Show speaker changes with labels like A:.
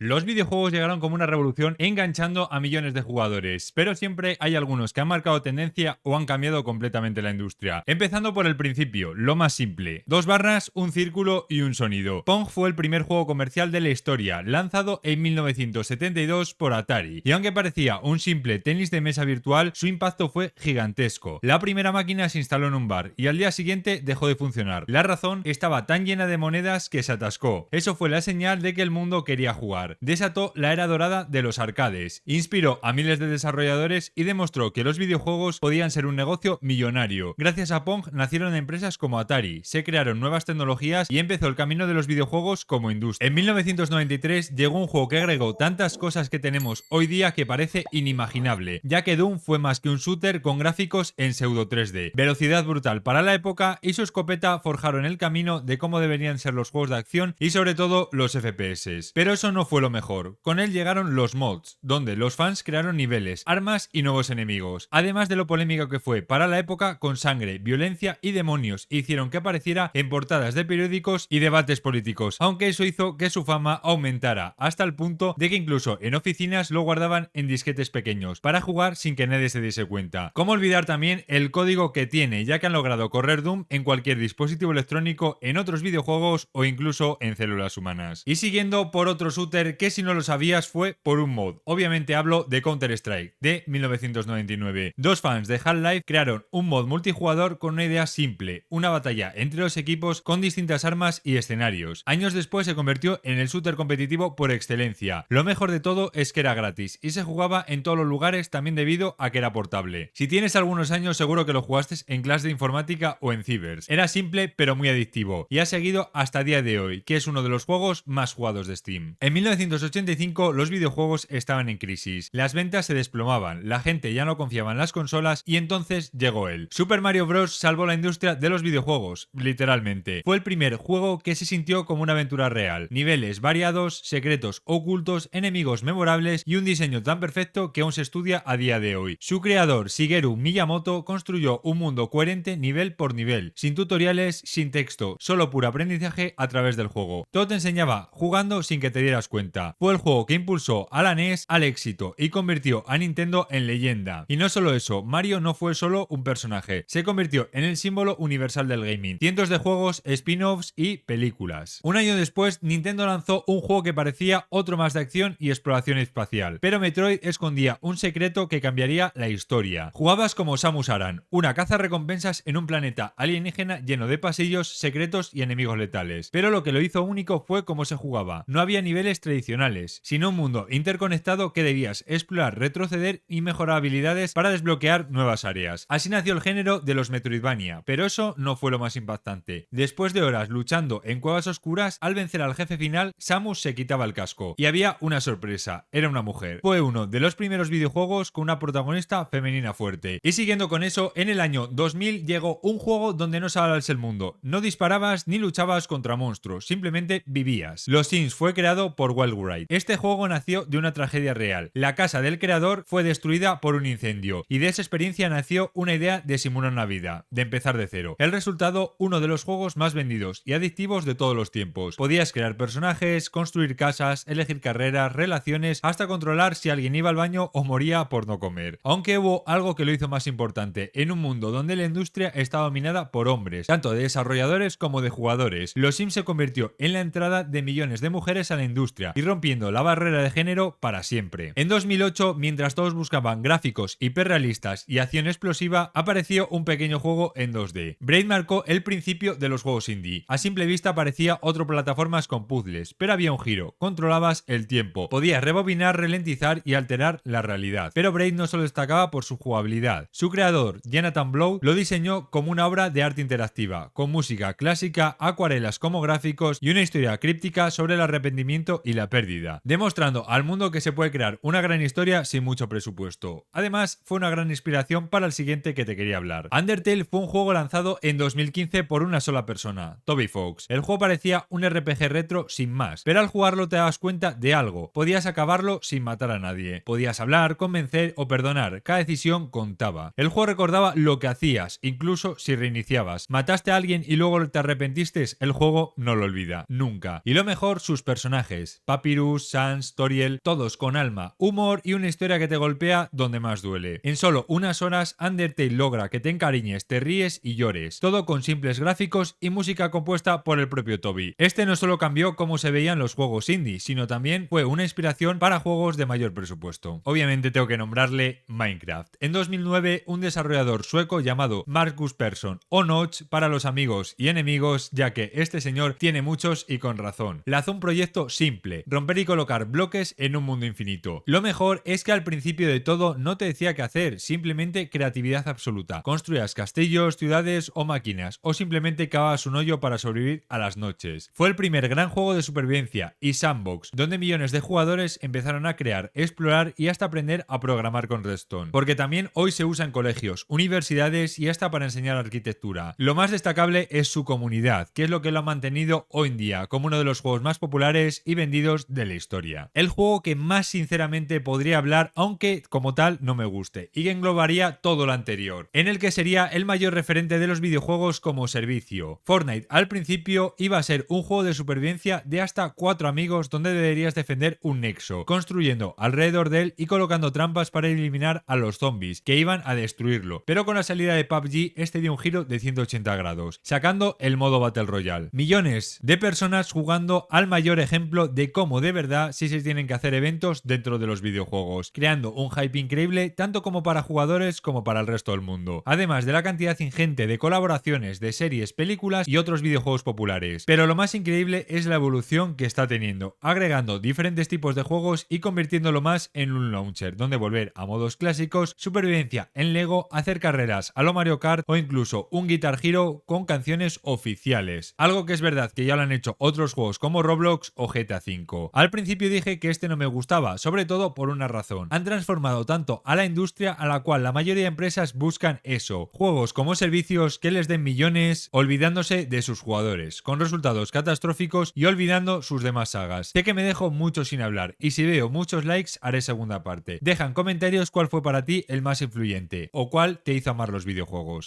A: Los videojuegos llegaron como una revolución enganchando a millones de jugadores, pero siempre hay algunos que han marcado tendencia o han cambiado completamente la industria. Empezando por el principio, lo más simple. Dos barras, un círculo y un sonido. Pong fue el primer juego comercial de la historia, lanzado en 1972 por Atari. Y aunque parecía un simple tenis de mesa virtual, su impacto fue gigantesco. La primera máquina se instaló en un bar y al día siguiente dejó de funcionar. La razón, estaba tan llena de monedas que se atascó. Eso fue la señal de que el mundo quería jugar. Desató la era dorada de los arcades, inspiró a miles de desarrolladores y demostró que los videojuegos podían ser un negocio millonario. Gracias a Pong nacieron empresas como Atari, se crearon nuevas tecnologías y empezó el camino de los videojuegos como industria. En 1993 llegó un juego que agregó tantas cosas que tenemos hoy día que parece inimaginable, ya que Doom fue más que un shooter con gráficos en pseudo 3D, velocidad brutal para la época y su escopeta forjaron el camino de cómo deberían ser los juegos de acción y sobre todo los FPS. Pero eso no fue lo mejor. Con él llegaron los mods, donde los fans crearon niveles, armas y nuevos enemigos. Además de lo polémico que fue para la época, con sangre, violencia y demonios, hicieron que apareciera en portadas de periódicos y debates políticos, aunque eso hizo que su fama aumentara, hasta el punto de que incluso en oficinas lo guardaban en disquetes pequeños, para jugar sin que nadie se diese cuenta. ¿Cómo olvidar también el código que tiene, ya que han logrado correr Doom en cualquier dispositivo electrónico, en otros videojuegos o incluso en células humanas? Y siguiendo por otro shooter que, si no lo sabías, fue por un mod. Obviamente hablo de Counter-Strike, de 1999. Dos fans de Half-Life crearon un mod multijugador con una idea simple, una batalla entre los equipos con distintas armas y escenarios. Años después se convirtió en el shooter competitivo por excelencia. Lo mejor de todo es que era gratis y se jugaba en todos los lugares, también debido a que era portable. Si tienes algunos años seguro que lo jugaste en clase de informática o en cibers. Era simple pero muy adictivo y ha seguido hasta el día de hoy, que es uno de los juegos más jugados de Steam. En 1985 los videojuegos estaban en crisis, las ventas se desplomaban, la gente ya no confiaba en las consolas y entonces llegó él. Super Mario Bros. Salvó la industria de los videojuegos, literalmente. Fue el primer juego que se sintió como una aventura real. Niveles variados, secretos ocultos, enemigos memorables y un diseño tan perfecto que aún se estudia a día de hoy. Su creador, Shigeru Miyamoto, construyó un mundo coherente nivel por nivel, sin tutoriales, sin texto, solo puro aprendizaje a través del juego. Todo te enseñaba jugando sin que te dieras cuenta. Fue el juego que impulsó a la NES al éxito y convirtió a Nintendo en leyenda. Y no solo eso, Mario no fue solo un personaje, se convirtió en el símbolo universal del gaming. Cientos de juegos, spin-offs y películas. Un año después, Nintendo lanzó un juego que parecía otro más de acción y exploración espacial, pero Metroid escondía un secreto que cambiaría la historia. Jugabas como Samus Aran, una cazarrecompensas en un planeta alienígena lleno de pasillos, secretos y enemigos letales. Pero lo que lo hizo único fue cómo se jugaba. No había niveles tradicionales, sino un mundo interconectado que debías explorar, retroceder y mejorar habilidades para desbloquear nuevas áreas. Así nació el género de los Metroidvania, pero eso no fue lo más impactante. Después de horas luchando en cuevas oscuras, al vencer al jefe final, Samus se quitaba el casco. Y había una sorpresa, era una mujer. Fue uno de los primeros videojuegos con una protagonista femenina fuerte. Y siguiendo con eso, en el año 2000 llegó un juego donde no salvabas el mundo, no disparabas ni luchabas contra monstruos, simplemente vivías. Los Sims fue creado por Wildwright. Este juego nació de una tragedia real. La casa del creador fue destruida por un incendio y de esa experiencia nació una idea de simular una vida, de empezar de cero. El resultado, uno de los juegos más vendidos y adictivos de todos los tiempos. Podías crear personajes, construir casas, elegir carreras, relaciones, hasta controlar si alguien iba al baño o moría por no comer. Aunque hubo algo que lo hizo más importante, en un mundo donde la industria está dominada por hombres, tanto de desarrolladores como de jugadores. Los Sims se convirtió en la entrada de millones de mujeres a la industria y rompiendo la barrera de género para siempre. En 2008, mientras todos buscaban gráficos hiperrealistas y acción explosiva, apareció un pequeño juego en 2D. Braid marcó el principio de los juegos indie. A simple vista parecía otro plataformas con puzzles, pero había un giro. Controlabas el tiempo, podías rebobinar, ralentizar y alterar la realidad. Pero Braid no solo destacaba por su jugabilidad. Su creador, Jonathan Blow, lo diseñó como una obra de arte interactiva, con música clásica, acuarelas como gráficos y una historia críptica sobre el arrepentimiento y la pérdida, demostrando al mundo que se puede crear una gran historia sin mucho presupuesto. Además, fue una gran inspiración para el siguiente que te quería hablar. Undertale fue un juego lanzado en 2015 por una sola persona, Toby Fox. El juego parecía un RPG retro sin más, pero al jugarlo te dabas cuenta de algo. Podías acabarlo sin matar a nadie. Podías hablar, convencer o perdonar. Cada decisión contaba. El juego recordaba lo que hacías, incluso si reiniciabas. Mataste a alguien y luego te arrepentiste, el juego no lo olvida, nunca. Y lo mejor, sus personajes. Papyrus, Sans, Toriel, todos con alma, humor y una historia que te golpea donde más duele. En solo unas horas, Undertale logra que te encariñes, te ríes y llores, todo con simples gráficos y música compuesta por el propio Toby. Este no solo cambió cómo se veían los juegos indie, sino también fue una inspiración para juegos de mayor presupuesto. Obviamente tengo que nombrarle Minecraft. En 2009, un desarrollador sueco llamado Marcus Persson, o Notch para los amigos y enemigos, ya que este señor tiene muchos y con razón, lanzó un proyecto simple: romper y colocar bloques en un mundo infinito. Lo mejor es que al principio de todo no te decía qué hacer, simplemente creatividad absoluta. Construías castillos, ciudades o máquinas, o simplemente cavabas un hoyo para sobrevivir a las noches. Fue el primer gran juego de supervivencia y sandbox, donde millones de jugadores empezaron a crear, explorar y hasta aprender a programar con Redstone. Porque también hoy se usa en colegios, universidades y hasta para enseñar arquitectura. Lo más destacable es su comunidad, que es lo que lo ha mantenido hoy en día como uno de los juegos más populares y vendidos de la historia. El juego que más sinceramente podría hablar, aunque como tal no me guste, y que englobaría todo lo anterior, en el que sería el mayor referente de los videojuegos como servicio. Fortnite al principio iba a ser un juego de supervivencia de hasta 4 amigos donde deberías defender un nexo, construyendo alrededor de él y colocando trampas para eliminar a los zombies que iban a destruirlo, pero con la salida de PUBG este dio un giro de 180 grados, sacando el modo Battle Royale. Millones de personas jugando al mayor ejemplo de cómo de verdad sí se tienen que hacer eventos dentro de los videojuegos, creando un hype increíble tanto como para jugadores como para el resto del mundo, además de la cantidad ingente de colaboraciones de series, películas y otros videojuegos populares. Pero lo más increíble es la evolución que está teniendo, agregando diferentes tipos de juegos y convirtiéndolo más en un launcher, donde volver a modos clásicos, supervivencia en Lego, hacer carreras a lo Mario Kart o incluso un Guitar Hero con canciones oficiales. Algo que es verdad que ya lo han hecho otros juegos como Roblox o GTA V. Al principio dije que este no me gustaba, sobre todo por una razón: han transformado tanto a la industria a la cual la mayoría de empresas buscan eso, juegos como servicios que les den millones, olvidándose de sus jugadores, con resultados catastróficos y olvidando sus demás sagas. Sé que me dejo mucho sin hablar y si veo muchos likes haré segunda parte. Deja en comentarios cuál fue para ti el más influyente o cuál te hizo amar los videojuegos.